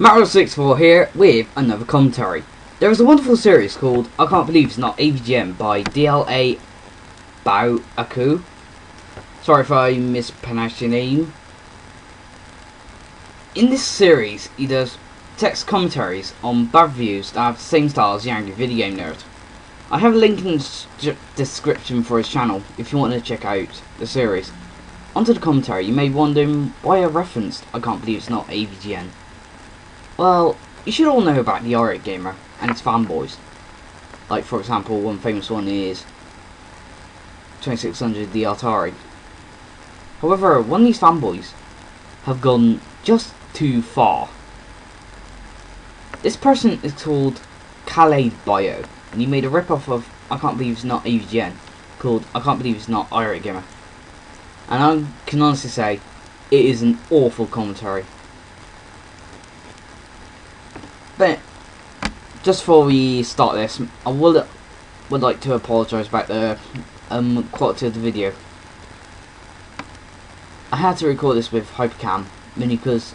Mario64 here with another commentary. There is a wonderful series called I Can't Believe It's Not AVGN by DLA Bao-Aku. Sorry if I mispronounced your name. In this series, he does text commentaries on bad reviews that have the same style as the Angry Video Game Nerd. I have a link in the description for his channel if you want to check out the series. Onto the commentary, you may be wondering why I referenced I Can't Believe It's Not AVGN. Well, you should all know about the Irate Gamer and its fanboys. Like, for example, one famous one is 2600 the Atari. However, one of these fanboys have gone just too far. This person is called Khaled Bio, and he made a rip-off of I Can't Believe It's Not AVGN called I Can't Believe It's Not Irate Gamer. And I can honestly say, it is an awful commentary. But just before we start this, I would like to apologise about the quality of the video. I had to record this with Hypercam mainly because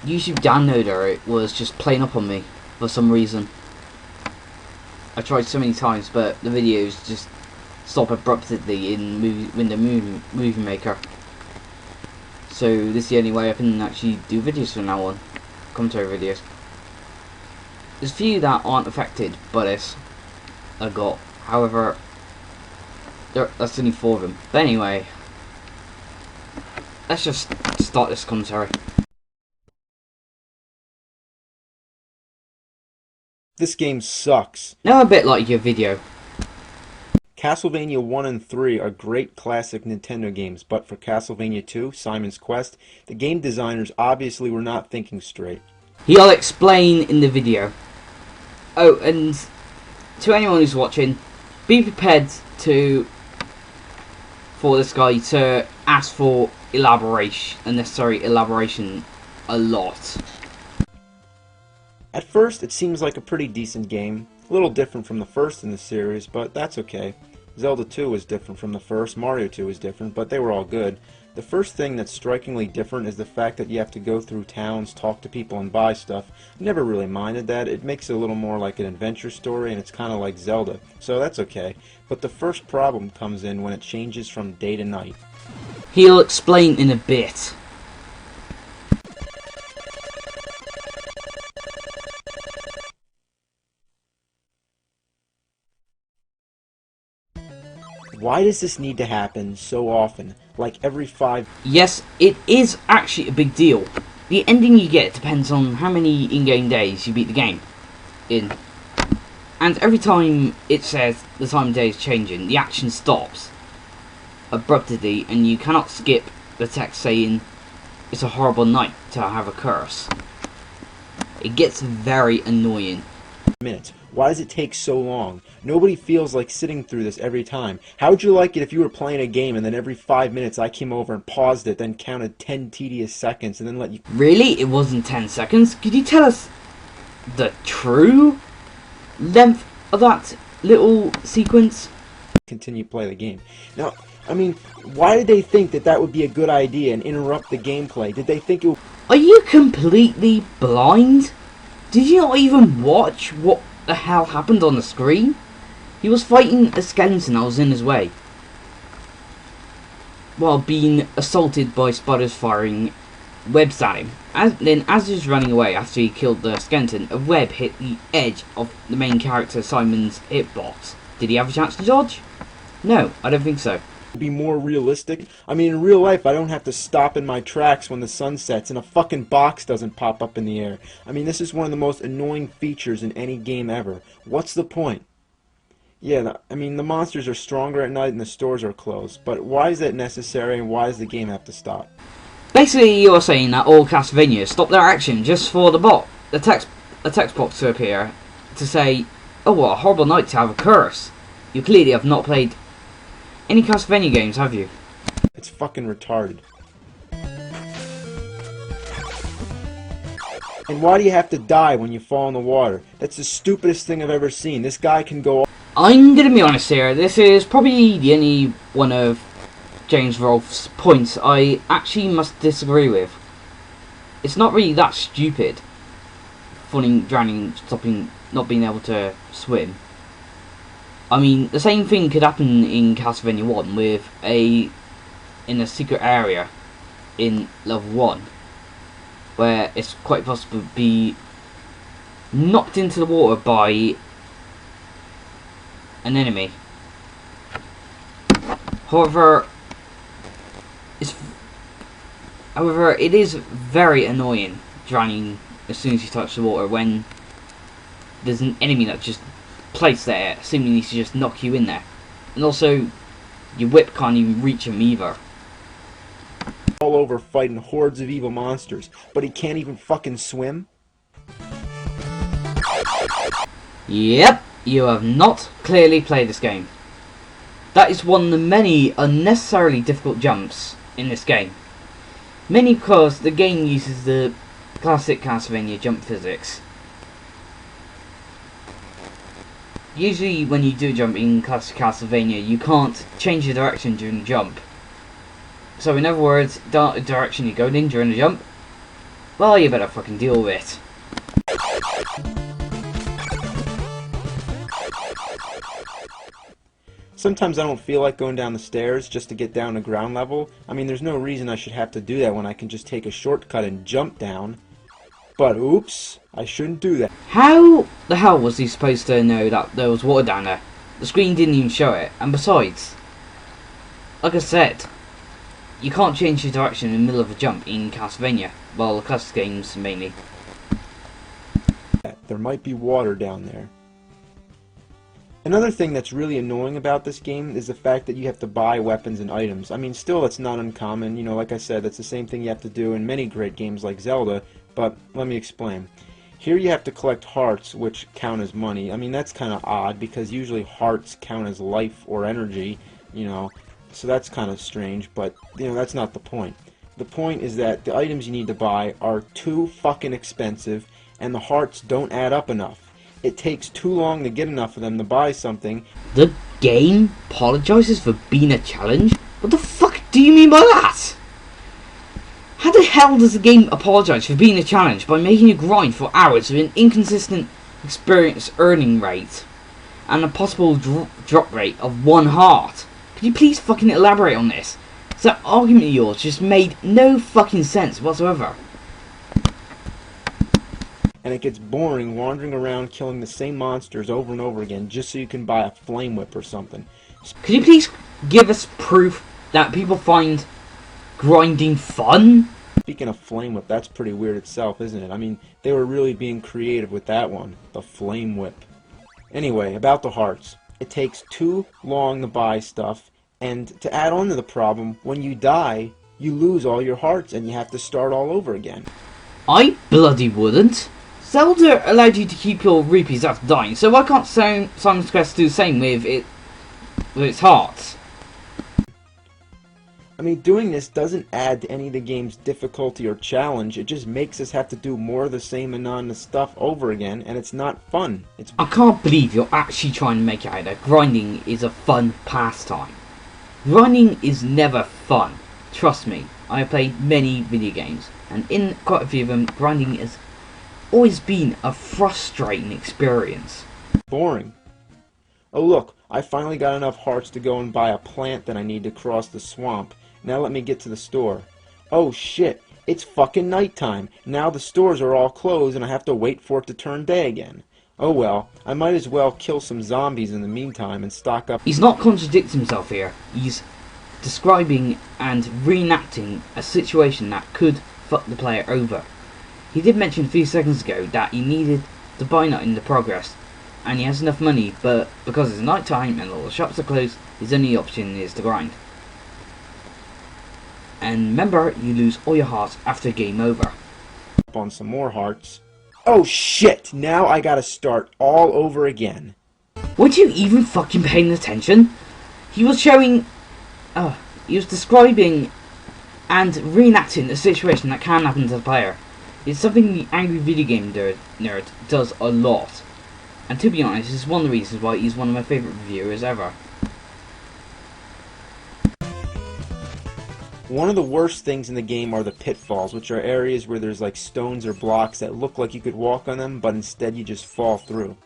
YouTube downloader it was just playing up on me for some reason. I tried so many times, but the videos just stop abruptly in Movie Maker. So this is the only way I can actually do videos from now on, commentary videos. There's a few that aren't affected by this I got, however, that's only 4 of them. But anyway, let's just start this commentary. This game sucks. Now a bit like your video. Castlevania 1 and 3 are great classic Nintendo games, but for Castlevania 2, Simon's Quest, the game designers obviously were not thinking straight. He'll explain in the video. Oh, and to anyone who's watching, be prepared for this guy to ask for unnecessary elaboration a lot. At first, it seems like a pretty decent game. A little different from the first in the series, but that's okay. Zelda 2 was different from the first, Mario 2 was different, but they were all good. The first thing that's strikingly different is the fact that you have to go through towns, talk to people, and buy stuff. I never really minded that. It makes it a little more like an adventure story, and it's kind of like Zelda, so that's okay. But the first problem comes in when it changes from day to night. He'll explain in a bit. Why does this need to happen so often? Like every 5... Yes, it is actually a big deal. The ending you get depends on how many in-game days you beat the game in. And every time it says the time of day is changing, the action stops abruptly and you cannot skip the text saying it's a horrible night to have a curse. It gets very annoying. Minutes. Why does it take so long? Nobody feels like sitting through this every time. How would you like it if you were playing a game and then every 5 minutes I came over and paused it, then counted 10 tedious seconds and then let you... Really? It wasn't 10 seconds? Could you tell us the true length of that little sequence? Continue to play the game. Now, I mean, why did they think that that would be a good idea and interrupt the gameplay? Did they think it would... Are you completely blind? Did you not even watch what the hell happened on the screen? He was fighting a skeleton that was in his way, while being assaulted by spiders firing webs at him. As he was running away after he killed the skeleton, a web hit the edge of the main character Simon's hitbox. Did he have a chance to dodge? No, I don't think so. Be more realistic? I mean, in real life, I don't have to stop in my tracks when the sun sets and a fucking box doesn't pop up in the air. I mean, this is one of the most annoying features in any game ever. What's the point? Yeah, I mean, the monsters are stronger at night and the stores are closed, but why is that necessary and why does the game have to stop? Basically, you're saying that all Castlevania stop their action just for the text box to appear to say, oh, what a horrible night to have a curse. You clearly have not played any Castlevania games, have you? It's fucking retarded. And why do you have to die when you fall in the water? That's the stupidest thing I've ever seen. This guy can go... I'm gonna be honest here, this is probably the only one of James Rolfe's points I actually must disagree with. It's not really that stupid, falling, drowning, stopping, not being able to swim. I mean, the same thing could happen in Castlevania 1 with in a secret area in level 1, where it's quite possible to be knocked into the water by an enemy. However, it is very annoying drowning as soon as you touch the water when there's an enemy that just placed there, seemingly to just knock you in there. And also, your whip can't even reach him either. All over fighting hordes of evil monsters, but he can't even fucking swim? Yep, you have not clearly played this game. That is one of the many unnecessarily difficult jumps in this game. Mainly because the game uses the classic Castlevania jump physics. Usually when you do jump in classic Castlevania, you can't change your direction during the jump. So in other words, the direction you're going in during the jump, well, you better fucking deal with it. Sometimes I don't feel like going down the stairs just to get down to ground level. I mean, there's no reason I should have to do that when I can just take a shortcut and jump down. But oops, I shouldn't do that. How the hell was he supposed to know that there was water down there? The screen didn't even show it, and besides, like I said, you can't change your direction in the middle of a jump in Castlevania. Well, the classic games mainly. There might be water down there. Another thing that's really annoying about this game is the fact that you have to buy weapons and items. I mean, still, it's not uncommon. You know, like I said, that's the same thing you have to do in many great games like Zelda, but let me explain. Here you have to collect hearts, which count as money. I mean, that's kind of odd, because usually hearts count as life or energy, you know, so that's kind of strange, but, you know, that's not the point. The point is that the items you need to buy are too fucking expensive, and the hearts don't add up enough. It takes too long to get enough of them to buy something. The game apologizes for being a challenge? What the fuck do you mean by that? How the hell does the game apologize for being a challenge by making you grind for hours with an inconsistent experience earning rate and a possible drop rate of 1 heart? Could you please fucking elaborate on this? That argument of yours just made no fucking sense whatsoever. And it gets boring wandering around killing the same monsters over and over again just so you can buy a flame whip or something. Could you please give us proof that people find grinding fun? Speaking of flame whip, that's pretty weird itself, isn't it? I mean, they were really being creative with that one, the flame whip. Anyway, about the hearts. It takes too long to buy stuff, and to add on to the problem, when you die, you lose all your hearts and you have to start all over again. I bloody wouldn't. Zelda allowed you to keep your rupees after dying, so why can't Simon's Quest do the same with its hearts? I mean, doing this doesn't add to any of the game's difficulty or challenge. It just makes us have to do more of the same monotonous stuff over again, and it's not fun. I can't believe you're actually trying to make it out that grinding is a fun pastime. Grinding is never fun. Trust me, I have played many video games, and in quite a few of them, grinding has always been a frustrating experience. Boring. Oh look, I finally got enough hearts to go and buy a plant that I need to cross the swamp. Now let me get to the store. Oh shit, it's fucking nighttime. Now the stores are all closed and I have to wait for it to turn day again. Oh well, I might as well kill some zombies in the meantime and stock up. He's not contradicting himself here. He's describing and reenacting a situation that could fuck the player over. He did mention a few seconds ago that he needed to buy nut in the progress, and he has enough money, but because it's night time and all the shops are closed, his only option is to grind. And remember, you lose all your hearts after game over. On some more hearts. Oh shit! Now I gotta start all over again. Weren't you even fucking paying attention? He was showing... he was describing and reenacting a situation that can happen to the player. It's something the angry video game nerd does a lot. And to be honest, it's one of the reasons why he's one of my favourite reviewers ever. One of the worst things in the game are the pitfalls, which are areas where there's like stones or blocks that look like you could walk on them, but instead you just fall through.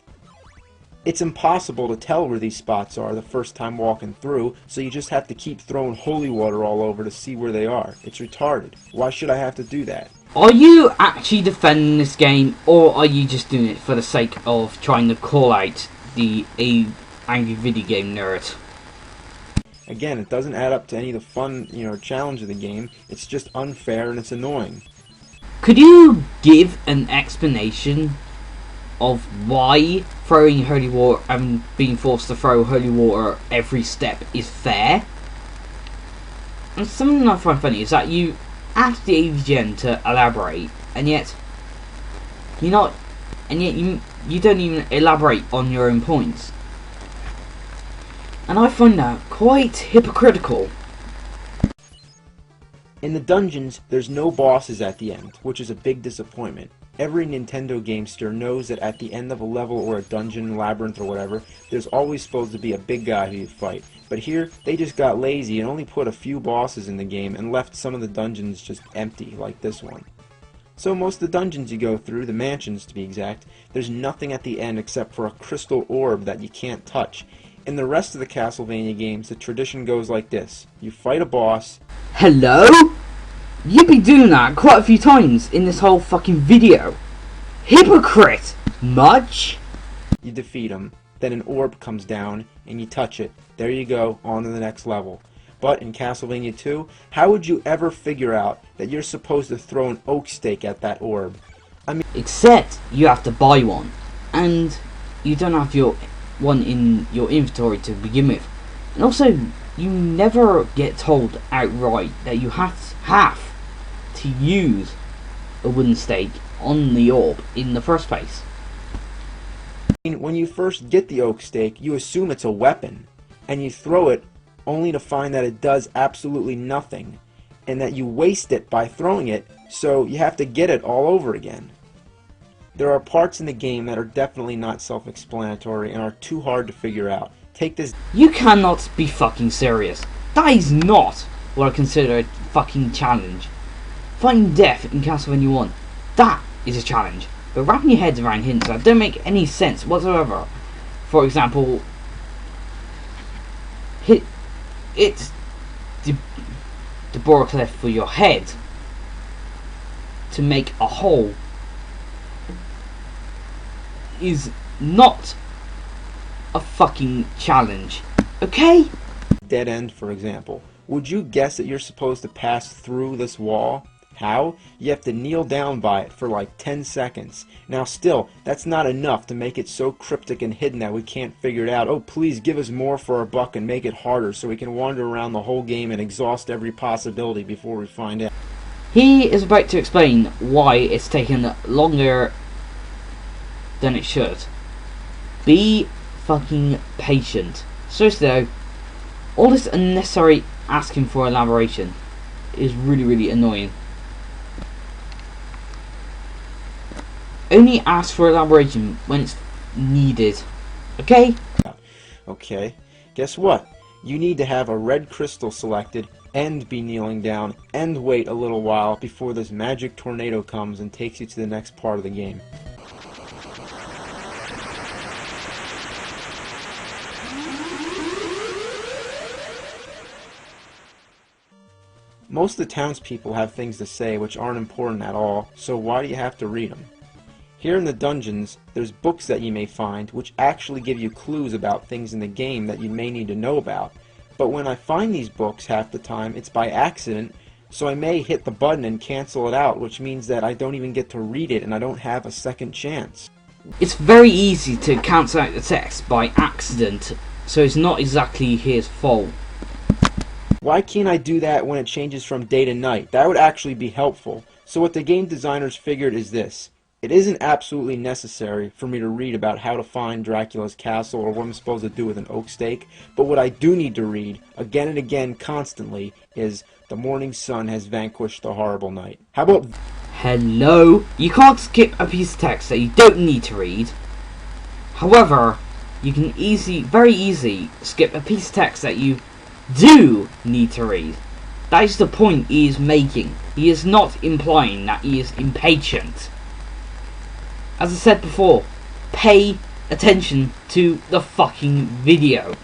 It's impossible to tell where these spots are the first time walking through, so you just have to keep throwing holy water all over to see where they are. It's retarded. Why should I have to do that? Are you actually defending this game, or are you just doing it for the sake of trying to call out the angry video game nerd? Again, it doesn't add up to any of the fun, challenge of the game. It's just unfair and it's annoying. Could you give an explanation of why throwing holy water and being forced to throw holy water every step is fair? And something I find funny is that you ask the AVGN to elaborate, and yet you don't even elaborate on your own points. And I find that quite hypocritical. In the dungeons, there's no bosses at the end, which is a big disappointment. Every Nintendo gamester knows that at the end of a level or a dungeon, labyrinth or whatever, there's always supposed to be a big guy who you fight. But here, they just got lazy and only put a few bosses in the game and left some of the dungeons just empty, like this one. So most of the dungeons you go through, the mansions to be exact, there's nothing at the end except for a crystal orb that you can't touch. In the rest of the Castlevania games, the tradition goes like this. You fight a boss. Hello? You've been doing that quite a few times in this whole fucking video. Hypocrite! Much? You defeat him, then an orb comes down, and you touch it. There you go, on to the next level. But in Castlevania 2, how would you ever figure out that you're supposed to throw an oak stake at that orb? Except you have to buy one, and you don't have one in your inventory to begin with. And also, you never get told outright that you have to use a wooden stake on the orb in the first place. When you first get the oak stake, you assume it's a weapon, and you throw it only to find that it does absolutely nothing, and that you waste it by throwing it, so you have to get it all over again. There are parts in the game that are definitely not self-explanatory and are too hard to figure out. Take this. You cannot be fucking serious. That is not what I consider a fucking challenge. Fighting death in Castlevania 1, that is a challenge. But wrapping your heads around hints that don't make any sense whatsoever. For example, it's the boraclef for your head to make a hole is not a fucking challenge, okay? Dead end, for example. Would you guess that you're supposed to pass through this wall? How? You have to kneel down by it for like 10 seconds. Now still, that's not enough to make it so cryptic and hidden that we can't figure it out. Oh, please give us more for our buck and make it harder so we can wander around the whole game and exhaust every possibility before we find out. He is about to explain why it's taken longer than it should. Be fucking patient. Seriously though, all this unnecessary asking for elaboration is really annoying. Only ask for elaboration when it's needed, okay? Okay, guess what? You need to have a red crystal selected and be kneeling down and wait a little while before this magic tornado comes and takes you to the next part of the game. Most of the townspeople have things to say which aren't important at all, so why do you have to read them? Here in the dungeons, there's books that you may find which actually give you clues about things in the game that you may need to know about. But when I find these books half the time, it's by accident, so I may hit the button and cancel it out, which means that I don't even get to read it and I don't have a second chance. It's very easy to cancel out the text by accident, so it's not exactly his fault. Why can't I do that when it changes from day to night? That would actually be helpful. So what the game designers figured is this. It isn't absolutely necessary for me to read about how to find Dracula's castle or what I'm supposed to do with an oak stake, but what I do need to read, again and again, constantly, is the morning sun has vanquished the horrible night. How about... Hello? You can't skip a piece of text that you don't need to read. However, you can very easily skip a piece of text that you do need to read. That is the point he is making. He is not implying that he is impatient. As I said before, pay attention to the fucking video.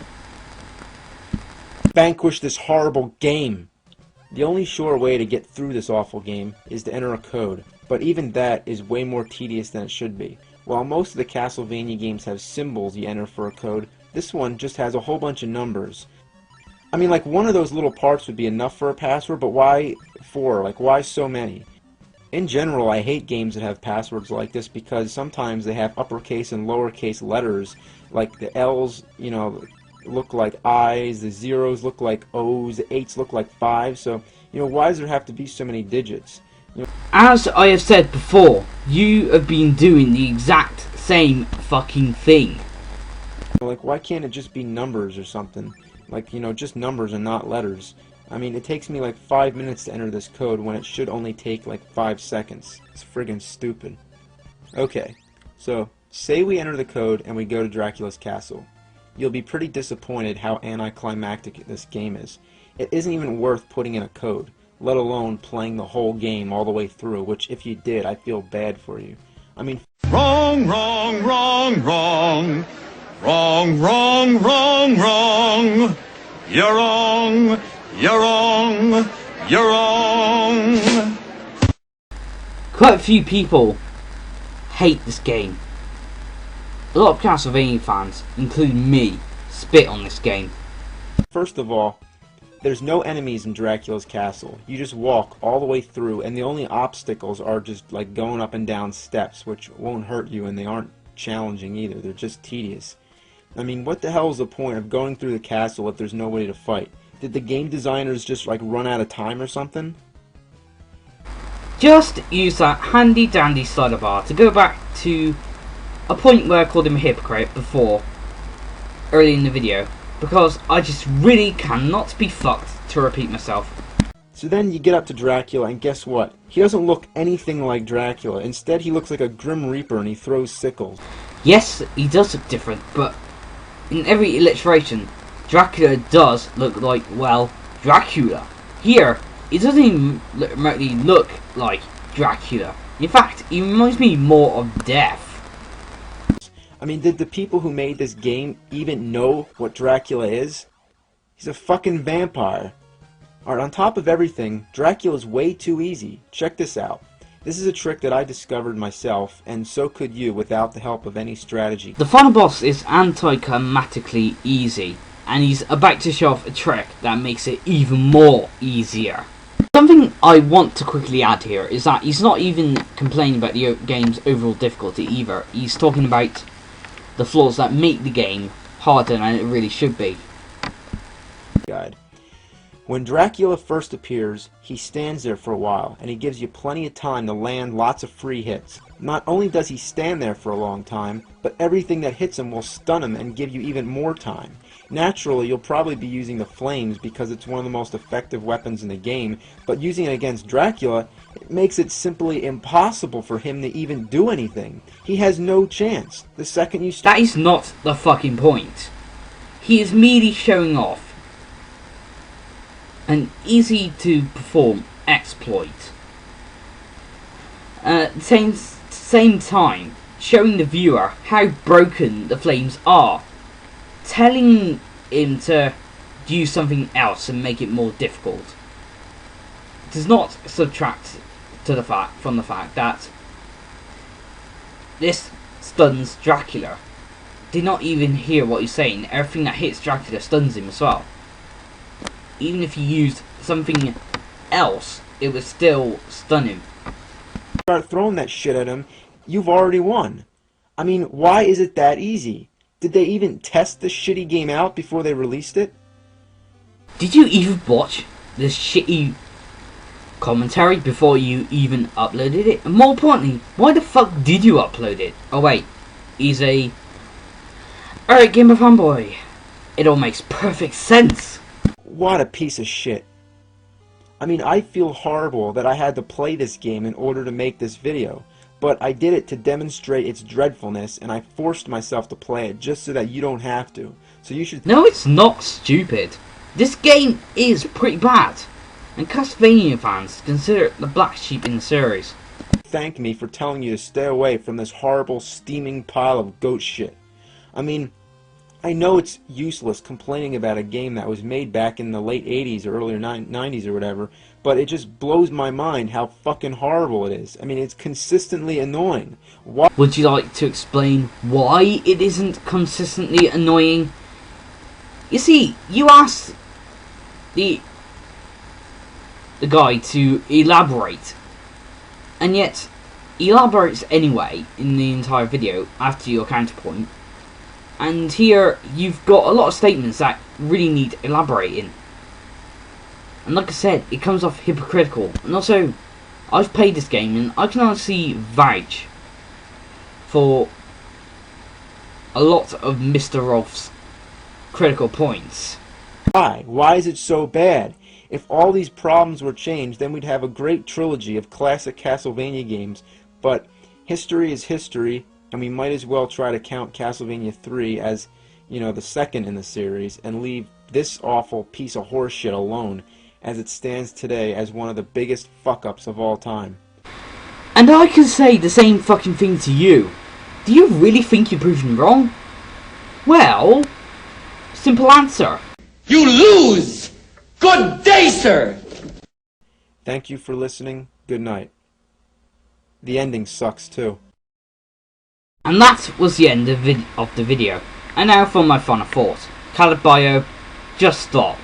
Vanquish this horrible game. The only sure way to get through this awful game is to enter a code, but even that is way more tedious than it should be. While most of the Castlevania games have symbols you enter for a code, this one just has a whole bunch of numbers. I mean, like, one of those little parts would be enough for a password, but why 4? Like, why so many? In general, I hate games that have passwords like this because sometimes they have uppercase and lowercase letters. Like, the L's, you know, look like I's, the zeros look like O's, the 8's look like 5's, so, you know, why does there have to be so many digits? You know, as I have said before, you have been doing the exact same fucking thing. like, why can't it just be numbers or something? Like, you know, just numbers and not letters. I mean, it takes me like 5 minutes to enter this code when it should only take like 5 seconds. It's friggin' stupid. Okay, so say we enter the code and we go to Dracula's castle. You'll be pretty disappointed how anticlimactic this game is. It isn't even worth putting in a code, let alone playing the whole game all the way through, which if you did, I feel bad for you. I mean, Wrong, wrong, wrong, wrong. Wrong, wrong, wrong, wrong. You're wrong, you're wrong, you're wrong. Quite a few people hate this game. A lot of Castlevania fans, including me, spit on this game. first of all, there's no enemies in Dracula's castle. You just walk all the way through, and the only obstacles are just like going up and down steps, which won't hurt you, and they aren't challenging either. They're just tedious. I mean, what the hell is the point of going through the castle if there's nobody to fight? Did the game designers just like run out of time or something? Just use that handy dandy slider bar to go back to a point where I called him a hypocrite before, early in the video, because I just really cannot be fucked to repeat myself. So then you get up to Dracula, and guess what? He doesn't look anything like Dracula. Instead, he looks like a Grim Reaper, and he throws sickles. Yes, he does look different, but in every iteration, Dracula does look like, well, Dracula. Here, it doesn't even remotely look like Dracula. In fact, he reminds me more of Death. I mean, did the people who made this game even know what Dracula is? He's a fucking vampire. Alright, on top of everything, Dracula's way too easy. Check this out. This is a trick that I discovered myself, and so could you without the help of any strategy. The final boss is anticlimactically easy, and he's about to show off a trick that makes it even more easier. Something I want to quickly add here is that he's not even complaining about the game's overall difficulty either. He's talking about the flaws that make the game harder than it really should be. Guide. When Dracula first appears, he stands there for a while, and he gives you plenty of time to land lots of free hits. Not only does he stand there for a long time, but everything that hits him will stun him and give you even more time. Naturally, you'll probably be using the flames because it's one of the most effective weapons in the game, but using it against Dracula, it makes it simply impossible for him to even do anything. He has no chance. The second you That is not the fucking point. He is merely showing off an easy to perform exploit. At the same time, showing the viewer how broken the flames are. Telling him to do something else and make it more difficult does not subtract from the fact that this stuns Dracula. Did not even hear what he's saying. Everything that hits Dracula stuns him as well. Even if you used something else, it would still stun him. start throwing that shit at him, you've already won. I mean, why is it that easy? Did they even test this shitty game out before they released it? Did you even watch this shitty commentary before you even uploaded it? And more importantly, why the fuck did you upload it? Oh wait, he's a... Alright, Game of Fanboy. It all makes perfect sense. What a piece of shit. I mean, I feel horrible that I had to play this game in order to make this video. But I did it to demonstrate its dreadfulness, and I forced myself to play it just so that you don't have to. So you should... No, it's not stupid. This game is pretty bad. and Castlevania fans consider it the black sheep in the series. Thank me for telling you to stay away from this horrible steaming pile of goat shit. I mean, I know it's useless complaining about a game that was made back in the late 80s or earlier 90s or whatever, but it just blows my mind how fucking horrible it is. I mean, it's consistently annoying. Why? Would you like to explain why it isn't consistently annoying? You see, you asked the guy to elaborate, and yet he elaborates anyway in the entire video after your counterpoint. And here you've got a lot of statements that really need elaborating. And like I said, it comes off hypocritical. And also, I've played this game and I can honestly vouch for a lot of Mr. Rolf's critical points. Why? Why is it so bad? If all these problems were changed, then we'd have a great trilogy of classic Castlevania games. But history is history, and we might as well try to count Castlevania 3 as, you know, the second in the series, and leave this awful piece of horseshit alone, as it stands today as one of the biggest fuck-ups of all time. And I can say the same fucking thing to you. Do you really think you're proven wrong? Well, simple answer. You lose! Good day, sir! Thank you for listening. Good night. The ending sucks too. And that was the end of the video. And now for my final thought. Caleb Bio, just stop.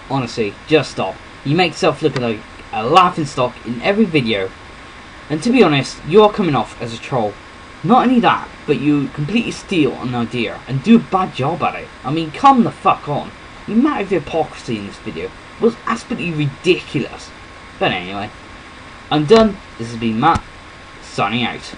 Honestly, just stop. You make yourself look like a laughing stock in every video. And to be honest, you are coming off as a troll. Not only that, but you completely steal an idea and do a bad job at it. I mean, come the fuck on. The amount of hypocrisy in this video was absolutely ridiculous. But anyway, I'm done. This has been Matt, signing out.